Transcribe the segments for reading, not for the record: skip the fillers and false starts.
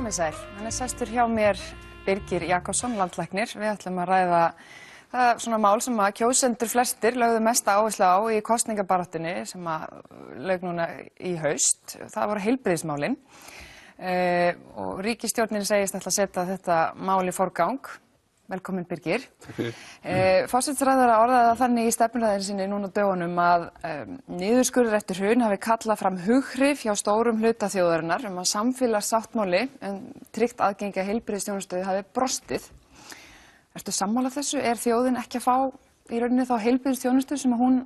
Komið sæl. Hann sestur hjá mér Birgir Jakobsson, landlæknir. Við ætlum að ræða það svona mál sem að kjósendur flestir lögðu mesta áherslu á í kosningabaráttunni sem að lauk núna í haust. Það voru heilbrigðismálin. Og ríkisstjórnin segist ætla að setja þetta mál í forgang. Velkomin Birgir. Takk fyrir. Forsætisráðherra orðaði það þannig í stefnuræðu sinni núna á dögunum að niðurskurður eftir hrun hafi kallað fram hughrif hjá stórum hluta þjóðarinnar að samfélagssáttmáli tryggt aðgengi að heilbrigðisþjónustu hafi brostið. Ertu sammála þessu? Er þjóðin ekki að fá í rauninni þá heilbrigðisþjónustu sem hún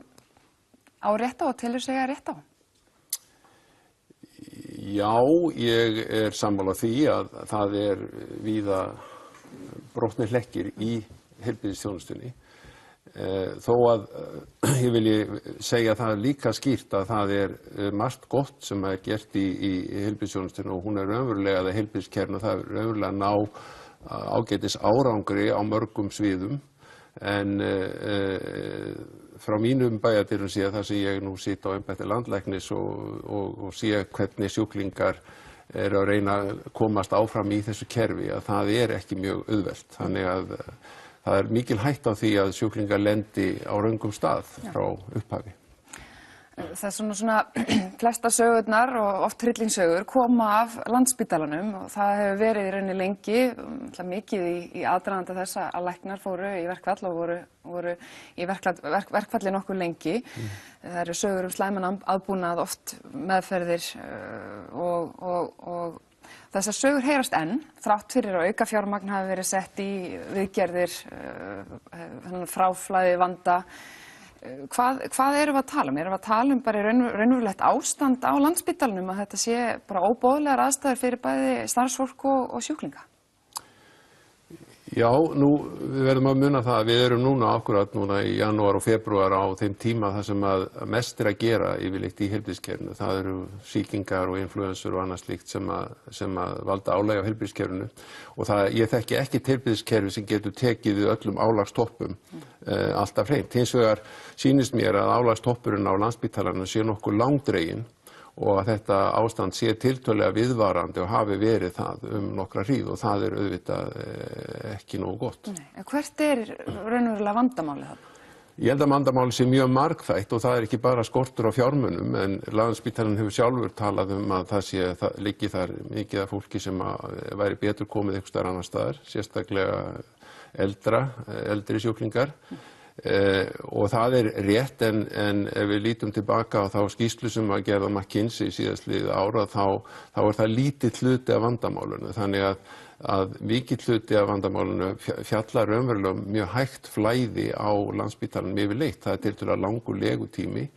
á rétt á og telur sig að rétt á? Já, ég sammála því að það víða brotnir hlekkir í heilbrigðisþjónustunni. Þó að ég vilji segja það líka skýrt að það margt gott sem gert í heilbrigðisþjónustunni og hún raunverulega, eða heilbrigðiskerfinu, það raunverulega ná ágætis árangri á mörgum sviðum. En frá mínum bæjardyrum sé þar sem ég nú sit á embætti landlæknis og sé hvernig sjúklingar að reyna að komast áfram í þessu kerfi, að það ekki mjög auðvelt. Þannig að það mikil hætta á því að sjúklingar lendi á röngum stað frá upphafi. Það svona flesta sögurnar og oft hryllingssögur koma af Landspítalanum og það hefur verið í rauninni lengi, mikið í aðdraganda þess að læknar fóru í verkfall og voru í verkfalli nokkuð lengi. Það eru sögur slæman aðbúnað, oft meðferðir og þessar sögur heyrast enn, þrátt fyrir að aukafjármagn hafi verið sett í viðgerðir, fráflæði vanda. Hvað erum við að tala um? Erum við að tala um bara raunverulegt ástand á Landspítalanum að þetta sé bara óboðlegar aðstæður fyrir bæði starfsfólk og sjúklinga? Já, við verðum að muna það að við erum akkurat núna í janúar og febrúar á þeim tíma þar sem að mest að gera yfirleitt í heilbrigðiskerfinu. Það eru sýkingar og influensur og annað slíkt sem að valda álagi á heilbrigðiskerfinu og ég þekki ekki heilbrigðiskerfi sem getur tekið við öllum álagstoppum alltaf hreint. Hins vegar sýnist mér að álagstoppurinn á Landspítalanum sé nokkuð langdreginn og að þetta ástand sé tiltölulega viðvarandi og hafi verið það nokkra hríð og það auðvitað ekki nógu gott. Nei, hvert raunverulega vandamálið þarna? Ég held að vandamálið sé mjög margþætt og það ekki bara skortur á fjármunum en Landspítalinn hefur sjálfur talað að það liggi þar mikið af fólki sem væri betur komið einhvers staðar annars staðar, sérstaklega eldri sjúklingar. Og það rétt en ef við lítum tilbaka á þá skýrslu sem var gerð á McKinsey síðastliðið ára þá það lítill hluti af vandamálinu þannig að mikill hluti af vandamálinu fjallar raunverulega mjög hægt flæði á Landspítalanum yfirleitt. Það tiltölulega langur legutími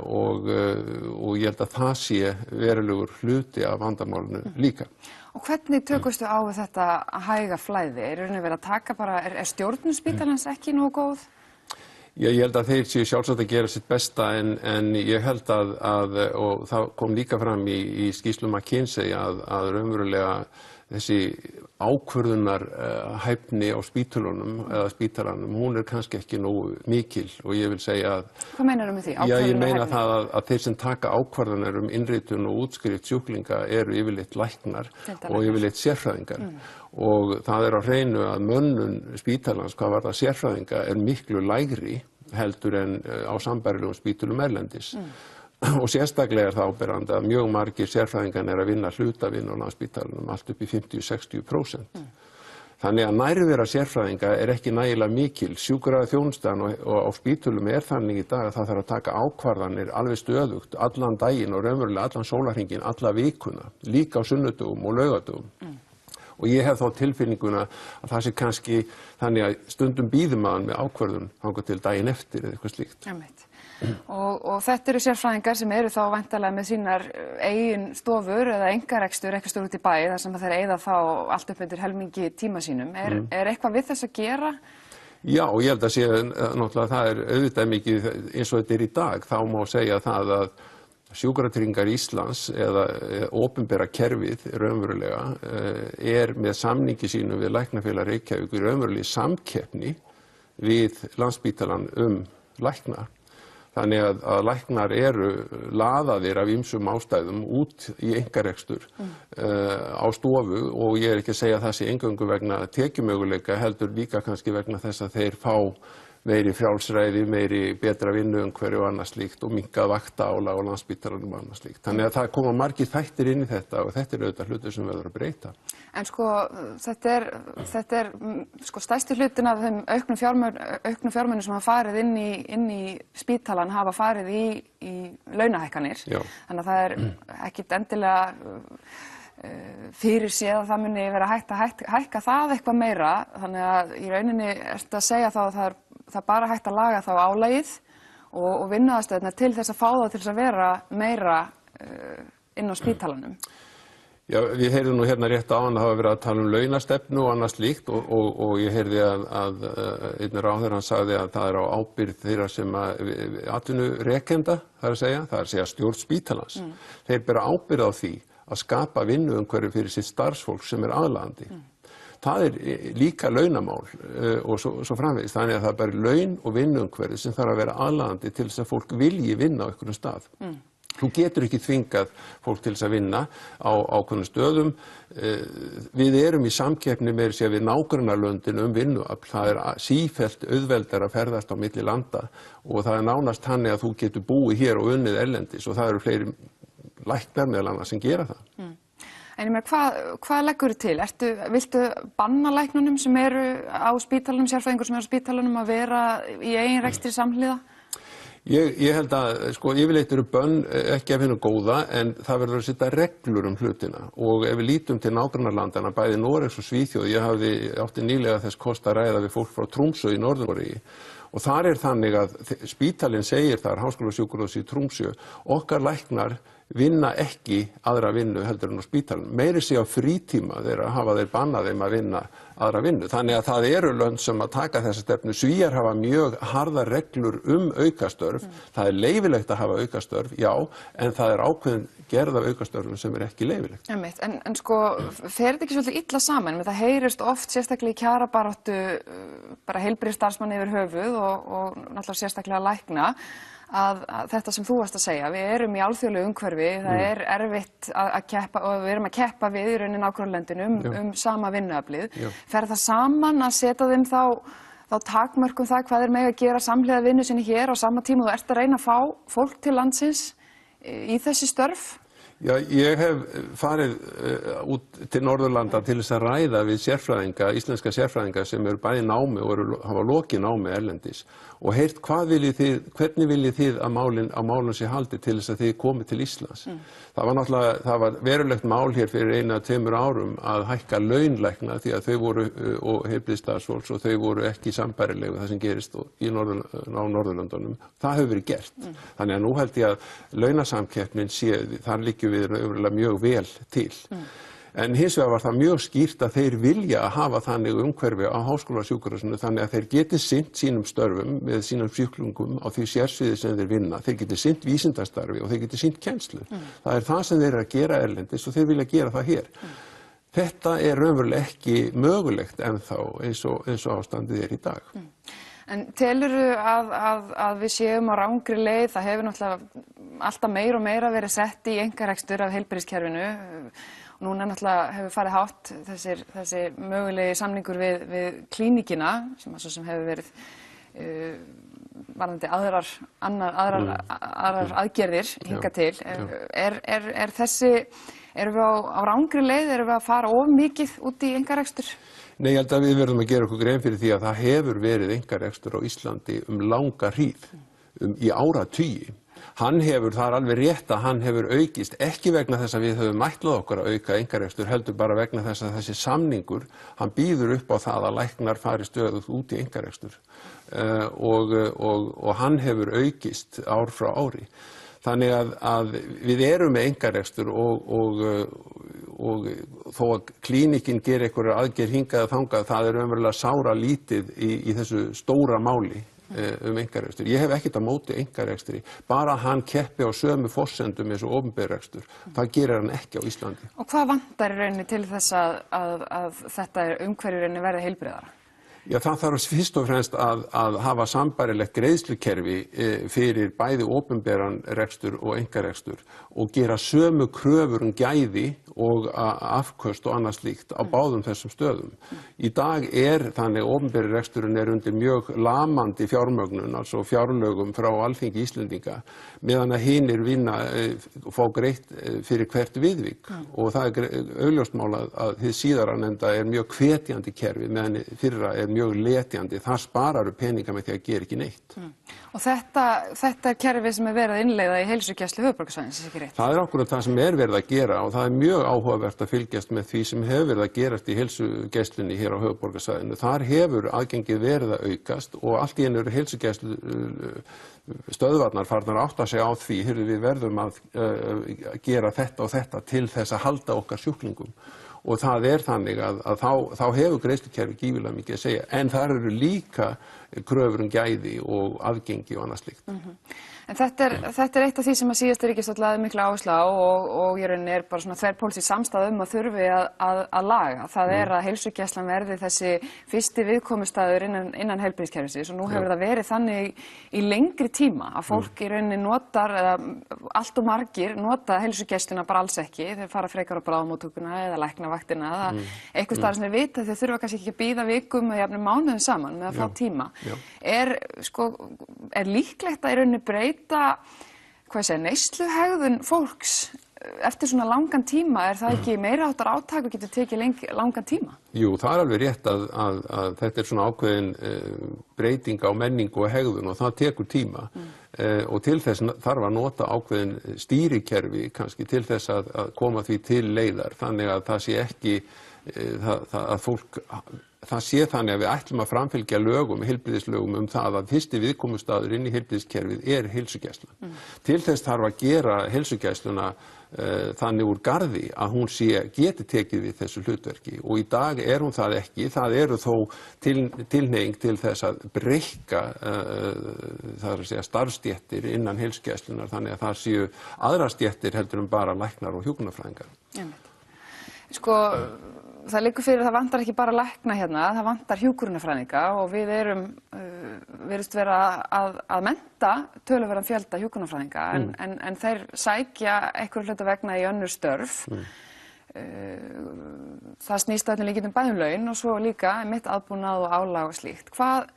og ég held að það sé verulegur hluti af vandamálinu líka. Og hvernig tökustu á við þetta hæga flæði? Rauninni verið að taka bara, stjórnun spítalans ekki nógu góð? Já, ég held að þeir séu sjálfsagt að gera sitt besta en ég held að og það kom líka fram í skýrslu McKinsey að raunverulega þessi ákvörðunar hæfni á spítalanum, hún kannski ekki nógu mikil og ég vil segja að... Hvað meinar með því? Já, ég meina það að þeir sem taka ákvarðanir innritun og útskrift sjúklinga eru yfirleitt læknar og yfirleitt sérfræðingar og það á hreinu að mönnun spítalans, hvað var það sérfræðinga, miklu lægri heldur en á sambærilegum spítulum erlendis. Og sérstaklega það áberandi að mjög margir sérfræðingar að vinna hlutavinn á Landspítalanum allt upp í 50–60%. Þannig að nærvera sérfræðinga ekki nægilega mikil. Sjúkraþjónustan og á spítulum þannig í dag að það þarf að taka ákvarðanir alveg stöðugt allan daginn og raunverulega allan sólarhringinn, alla vikuna, líka á sunnudögum og laugadögum. Og ég hef þá tilfinninguna að það sé kannski þannig að stundum býður maður með ákvörðun þangað til daginn eftir eða eitthvað slíkt. Og þetta eru sérfræðingar sem eru þá væntanlega með sínar eigin stofur eða einkarekstur eitthvað stór út í bæ þar sem þeir eyða þá allt upp undir helmingi tíma sínum. Eitthvað við þess að gera? Já, og ég held að sé náttúrulega það auðvitað mikið eins og þetta í dag. Þá má segja það að Sjúkratryggingar Íslands eða opinbera kerfið raunverulega með samningi sínum við Læknafélag Reykjavíkur raunverulega í samkeppni við Landspítalann lækna. Þannig að læknar eru laðaðir af ýmsum ástæðum út í einkarekstur á stofu og ég ekki að segja að það sé eingöngu vegna tekjumöguleika heldur líka kannski vegna þess að þeir fá meiri frjálsræði, meiri betra vinnuumhverfi og annað slíkt og minnkað vaktaálag á Landspítalanum og annað slíkt. Þannig að það koma margir þættir inn í þetta og þetta auðvitað hlutur sem verður að breyta. En sko, þetta er sko stærsti hlutin af þeim auknu fjármunum sem hafa farið inn í spítalann hafa farið í launahækkanir. Já. Þannig að það er ekkit endilega fyrir séð að það muni vera hægt að hækka það eitthvað meira. Þannig að í rauninni ertu að segja þá að það er bara hægt að laga þá álagið og vinnuaðstöðurnar til þess að fá það til þess að vera meira inn á spítalanum. Já, við heyrðum nú hérna rétt áðan að hafa verið að tala um launastefnu og annað slíkt og ég heyrði að einn ráðherra sagði að það er á ábyrgð þeirra sem atvinnurekenda, það er að segja stjórn spítalans. Þeir bera ábyrgð á því að skapa vinnuumhverfi fyrir sitt starfsfólk sem er aðlaðandi. Það er líka launamál og svo framvegis. Þannig að það er bara laun og vinnuumhverfi sem þarf að vera aðlaðandi til þess að fólk vilji vinna á einhverjum stað. Þú getur ekki þvingað fólk til þess að vinna á ákveðnum stöðum. Við erum í samkeppni með þess að við nágrannalöndin vinnuafl. Það er sífellt auðveldara að ferðast á milli landa og það er nánast þannig að þú getur búið hér og unnið erlendis og það eru fleiri læknar meðal annars sem gera það. En ég meina, hvað leggur þið til? Viltu banna læknunum sem eru á spítalanum, sérfræðingur sem eru á spítalanum að vera í eigin rekstri samhliða? Ég held að, sko, yfirleitt eru bönn ekki af hinu góða en það verður að setja reglur hlutina og ef við lítum til nágrannalandana, bæði Noregs og Svíþjóð, ég átti nýlega þess kost að ræða við fólk frá Tromsø í Norður-Noregi og þar er þannig að spítalinn segir þar, Háskólasjúkrahúsið í Tromsø, okkar læknar vinna ekki aðra vinnu heldur en á spítalanum. Meiri sig á frítíma þeirra hafa þeir bannað þeim að vinna aðra vinnu. Þannig að það eru lönd sem að taka þessa stefnu. Svíar hafa mjög harðar reglur aukastörf. Það er leyfilegt að hafa aukastörf, já, en það er ákveðin gerð af aukastörfum sem er ekki leyfilegt. En sko, fer þetta ekki svolítið illa saman? Það heyrist oft sérstaklega í kjarabaráttu bara heilbrigðisstarfsmanna yfir höfuð og náttúrulega sérstaklega lækna að þetta sem þú varst að segja, við erum í alþjóðlegu umhverfi, það er erfitt að keppa og við erum að keppa við í rauninni nágrannalöndunum sama vinnuaflið. Fer það saman að setja þeim þá takmörkum það hvað þeir mega að gera samhliða vinnu sinni hér á sama tíma og þú ert að reyna að fá fólk til landsins í þessi störf? Já, ég hef farið út til Norðurlanda til þess að ræða við sérfræðinga, íslenska sérfræðinga sem eru bæði námi og hafa lokið námi erlendis og heyrt hvernig viljið þið að málum sé haldið til þess að þið komið til Íslands. Það var verulegt mál hér fyrir 1-2 árum að hækka launlækna því að þau voru og heilbrigðisstarfsfólks og þau voru ekki sambærileg við það sem gerist á Norðurlöndunum. Það hefur verið gert. Þannig að nú held ég að launasamkeppnin þar liggjum við raunverulega mjög vel til. En hins vegar var það mjög skýrt að þeir vilja að hafa þannig umhverfi á Háskólasjúkrahúsinu þannig að þeir geti sinnt sínum störfum með sínum sjúklingum á því sérsviði sem þeir vinna. Þeir geti sinnt vísindastarfi og þeir geti sinnt kennslu. Það er það sem þeir eru að gera erlendis og þeir vilja gera það hér. Þetta er raunverulega ekki mögulegt ennþá eins og ástandið er í dag. En telurðu að við séum á rangri leið? Það hefur náttúrulega alltaf meira og meira verið sett í einkarekstur af heilbrigðiskerfinu. Núna náttúrulega hefur farið hátt þessi mögulegi samningur við klíníkina sem hefur verið varðandi aðrar aðgerðir hingað til. Erum við á rangri leið? Erum við að fara of mikið út í einkarekstur? Nei, ég held að við verðum að gera okkur grein fyrir því að það hefur verið einkarekstur á Íslandi langa hríð, í áratugi. Það er alveg rétt að hann hefur aukist, ekki vegna þess að við höfum ætlað okkur að auka einkarekstur, heldur bara vegna þess að þessi samningur, hann býður upp á það að læknar fari stöðugt út í einkarekstur og hann hefur aukist ár frá ári. Þannig að við erum með einkarekstur og þó að klínikinn gerir einhverjar aðgerð hingað og þangað, það er umverulega sára lítið í þessu stóra máli einkarekstur. Ég hef ekkert að móti einkarekstri, bara hann keppi á sömu forsendum eins og opinber rekstur. Það gerir hann ekki á Íslandi. Og hvað vantar í rauninni til þess að þetta umhverfi í rauninni verði heilbrigðara? Já, það þarf fyrst og fremst að hafa sambærilegt greiðslukerfi fyrir bæði opinberan rekstur og einkarekstur og gera sömu kröfur gæði og afköst og annað slíkt á báðum þessum stöðum. Í dag þannig opinberi reksturinn undir mjög lamandi fjármögnun, altså fjárlögum frá Alþingi Íslendinga, meðan að hinir vinna fá greitt fyrir hvert viðvik og það augljóst mál að hið síðara nefnda mjög hvetjandi kerfi meðan fyrra mjög letjandi, það sparar peninga með því að gera ekki neitt. Og þetta kerfi sem verið að innleiða í heilsugæslu höfuðborgarsvæðisins, ekki rétt? Það akkúrat það sem verið að gera og það mjög áhugavert að fylgjast með því sem hefur verið að gerast í heilsugæslunni hér á höfuðborgarsvæðinu. Þar hefur aðgengið verið að aukast og allt í einu eru heilsugæslu stöðvarnar farnar að átta sig á því, við verðum að gera þetta og þetta til þess að halda okkar sjúklingum. Og það þannig að þá hefur greiðslukerfi gífurlega mikið að segja, en þar eru líka kröfur gæði og aðgengi og annað slíkt. En þetta eitt af því sem að síðasta ríkisstjórn lagði mikla áherslu á og í rauninni bara svona þverpólitísk samstaða að þurfi að laga. Það að heilsugæslan verði þessi fyrsti viðkomustaður innan heilbrigðiskerfisins og nú hefur það verið þannig í lengri tíma að fólk í rauninni notar, eða allt og margir nota heilsugæsluna bara alls ekki. Þeir fara frekar á bráðamóttökuna eða læknavaktina eða einhvers staðar sem þeir vita þeir þurfa kannski ekki að bíða vikum eða jafnvel mánuðum saman með að fá tíma. Er líklegt að í rauninni breyta neysluhegðun fólks eftir svona langan tíma? Það ekki meira háttar átak og getur tekið langan tíma? Jú, það alveg rétt að þetta svona ákveðin breyting á menningu og hegðun og það tekur tíma og til þess þarf að nota ákveðin stýrikerfi kannski til þess að koma því til leiðar þannig að það sé ekki að fólk það sé þannig að við ætlum að framfylgja lögum, heilbrigðislögum það að fyrsti viðkomustaður inn í heilbrigðiskerfið heilsugæslan. Til þess þarf að gera heilsugæsluna þannig úr garði að hún geti tekið við þessu hlutverki og í dag hún það ekki. Það eru þó tilhneiging til þess að breikka starfsstéttir innan heilsugæslunar þannig að það séu aðrar stéttir heldur bara læknar og hjúkrunarfræðingar. Það liggur fyrir að það vantar ekki bara lækna hérna, það vantar hjúkrunarfræðinga og við virðist vera að mennta töluverðan fjölda hjúkrunarfræðinga en þeir sækja einhverju hluta vegna í önnur störf. Það snýst öllum líkindum bæði laun og svo líka mitt aðbúnað og álag og slíkt. Hvað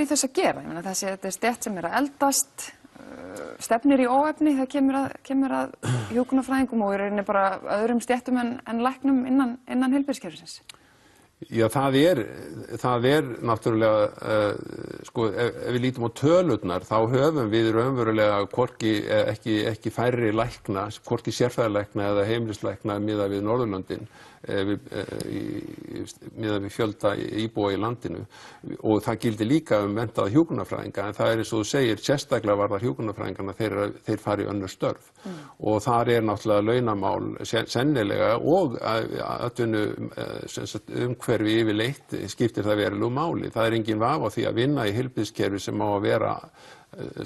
í þess að gera? Þetta stétt sem að eldast, stefnir í óefni það kemur að hjúkrunarfræðingum og í rauninni bara öðrum stéttum en læknum innan heilbrigðiskerfisins. Já, það náttúrulega, ef við lítum á tölurnar, þá höfum við raunverulega ekki færri lækna, hvorki sérfræðilækna eða heimilislækna miðað við Norðurlöndin, miðað við fjölda íbúa í landinu og það gildir líka menntaða hjúkrunarfræðinga en það eins og þú segir, sérstaklega varðar hjúkrunarfræðingarna þeir fara í önnur störf og þar náttúrulega launamál sennilega og umhverfi yfirleitt skiptir það verulegu máli. Það engin vafi á því að vinna í heilbrigðiskerfi sem á að vera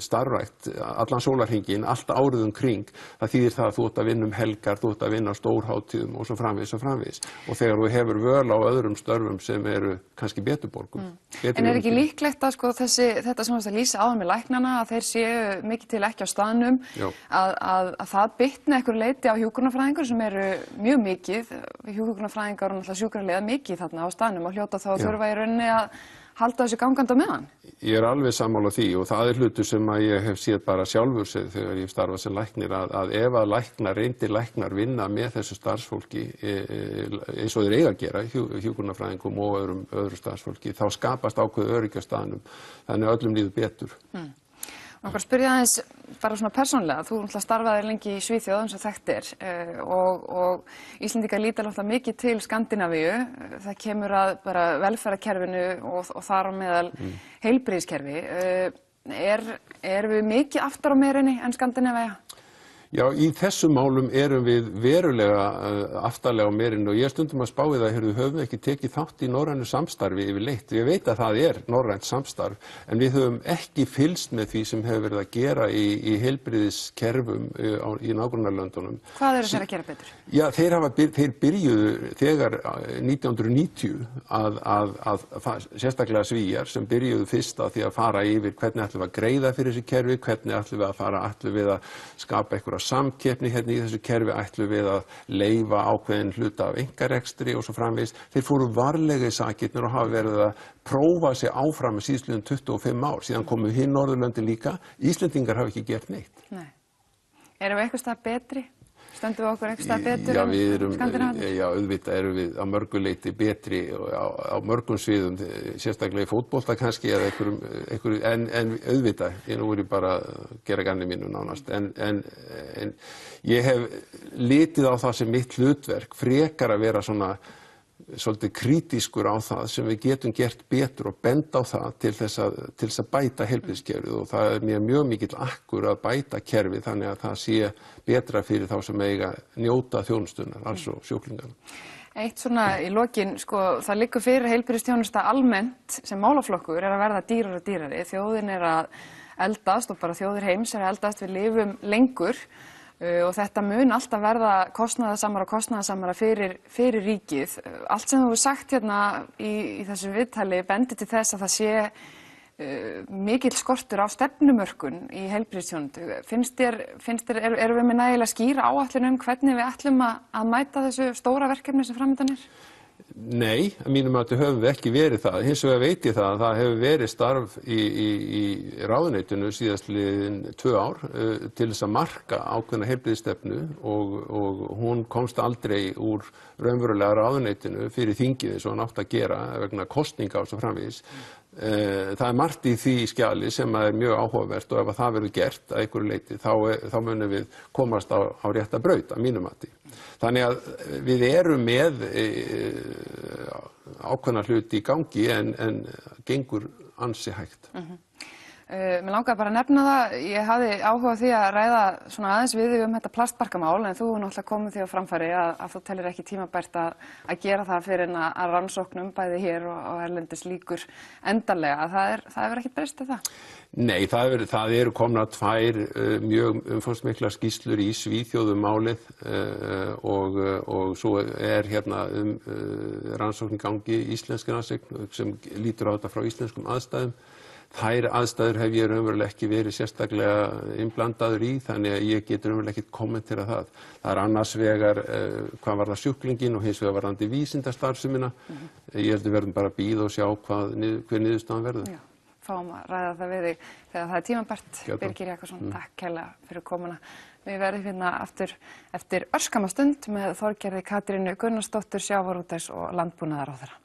starfrækt allan sólarhringinn, allt árið kring. Það þýðir það að þú ert að vinna helgar, þú ert að vinna á stórhátíðum og svo framvegis og framvegis. Og þegar þú hefur völ á öðrum störfum sem eru kannski betur borgum. En ekki líklegt að þetta sem að lýsa áðan með læknana, að þeir séu mikið til ekki á staðnum, að það bitni einhverju leyti á hjúkrunarfræðingur sem eru mjög mikið, hjúkrunarfræðingar og náttúrulega sjúkraliðar mikið þarna á staðnum og hljóta þá að þurfa í rauninni að halda þessu gangandi á meðan? Ég alveg sammála því og það hlutur sem að ég hef séð bara sjálfur þegar ég starfa sem læknir að ef að reyndir læknar vinna með þessu starfsfólki eins og þeir eiga að gera, hjúkrunarfræðingum og öðru starfsfólki, þá skapast ákveðið öryggi á staðnum, þannig að öllum líður betur. Okkar spyrja aðeins bara svona persónulega, þú starfaðir lengi í Svíþjóð eins og þekktir og Íslendingar líta náttúrulega mikið til Skandinavíu, það kemur að bara velferðarkerfinu og þar á meðal heilbrigðiskerfi. Erum við mikið aftar á merinni en Skandinavía? Já, í þessum málum erum við verulega aftarlega á merinu og ég stundum að spá í það, heyrðu, höfum við ekki tekið þátt í norrænu samstarfi yfirleitt. Ég veit að það er norrænt samstarf, en við höfum ekki fylgst með því sem hefur verið að gera í heilbrigðiskerfum í nágrannalöndunum. Hvað eru þeir að gera betur? Já, þeir byrjuðu þegar 1990 að sérstaklega Svíar sem byrjuðu fyrst að því að fara yfir hvernig ætlum við að greiða fyrir þessi kerfi, hvernig ætlum við að skapa einhverja samkeppni hérna í þessu kerfi, ætlum við að leyfa ákveðin hluta af einkarekstri og svo framvegis. Þeir fóru varlega í sakirnir og hafa verið að prófa sig áfram með síðastliðin 25 ár. Síðan komu hinn Norðurlöndin líka. Íslendingar hafa ekki gert neitt. Nei. Erum við eitthvað stað betri? Stöndum við okkur eitthvað stað betur en Skandinavíu? Já, auðvitað erum við að mörgu leyti betri á mörgum sviðum, sérstaklega í fótbolta kannski eða einhverju, en auðvitað, nú er ég bara að gera ganni mínu nánast, en ég hef litið á það sem mitt hlutverk, frekar að vera svona svolítið krítískur á það sem við getum gert betur og benda á það til þess að bæta heilbrigðiskerfið og það er mér mjög mikill akkur að bæta kerfið þannig að það sé betra fyrir þá sem eiga njóta þjónustunnar, altså sjúklingarna. Eitt svona í lokin, sko, það liggur fyrir heilbrigðisþjónusta almennt sem málaflokkur er að verða dýrari og dýrari. Þjóðin er að eldast og bara þjóðir heims er að eldast, við lifum lengur. Og þetta mun alltaf verða kostnaðarsamara fyrir ríkið. Allt sem þú hefur sagt hérna í þessu viðtali bendir til þess að það sé mikill skortur á stefnumörkun í heilbrigðisþjónustu. Erum við með nægilega skýra áætlun hvernig við ætlum að mæta þessu stóra verkefni sem framundan er? Nei, að mínum að höfum við ekki verið það. Hins vegar veit ég það að það hefur verið starf í ráðuneytinu síðastliðin 2 ár til þess að marka ákveðna heilbrigðisstefnu og hún komst aldrei úr raunverulega ráðuneytinu fyrir þingið eins og hann átti að gera vegna kosninga og svo framvegis. Það er margt í því skjali sem er mjög áhugavert og ef það verður gert að einhverju leyti þá munum við komast á rétta braut að mínum mati. Þannig að við erum með ákveðna hluti í gangi en gengur ansi hægt. Mér langaði bara að nefna það, ég hafði áhuga á því að ræða svona aðeins við þig þetta plastbarkamál en þú hefur náttúrulega komið því á framfæri að þú tellir ekki tímabært að gera það fyrir en að rannsóknum bæði hér og erlendis líkur endanlega. Það hefur ekkert breyst það? Nei, það eru komnar 2 mjög umfangsmiklar skýrslur í Svíþjóð málið og svo er hérna rannsókn í gangi íslenskir rannsókn sem lítur á þetta frá íslenskum aðstæðum. Þær aðstæður hef ég raunverulega ekki verið sérstaklega innblandaður í þannig að ég get raunverulega ekki kommentera það. Það er annars vegar hvað varðar sjúklinginn og hins vegar varðandi vísindastarfsemina. Ég held við verðum bara að bíða og sjá hver niðurstaðan verður. Já, fáum að ræða það við þig þegar það er tímabært. Birgir Jakobsson, takk kærlega fyrir komuna. Við verðum hérna aftur eftir örskamma stund með Þorgerði Katrínu Gunnarsdóttur, sjávarútvegs- og landbúnaðarráðherra.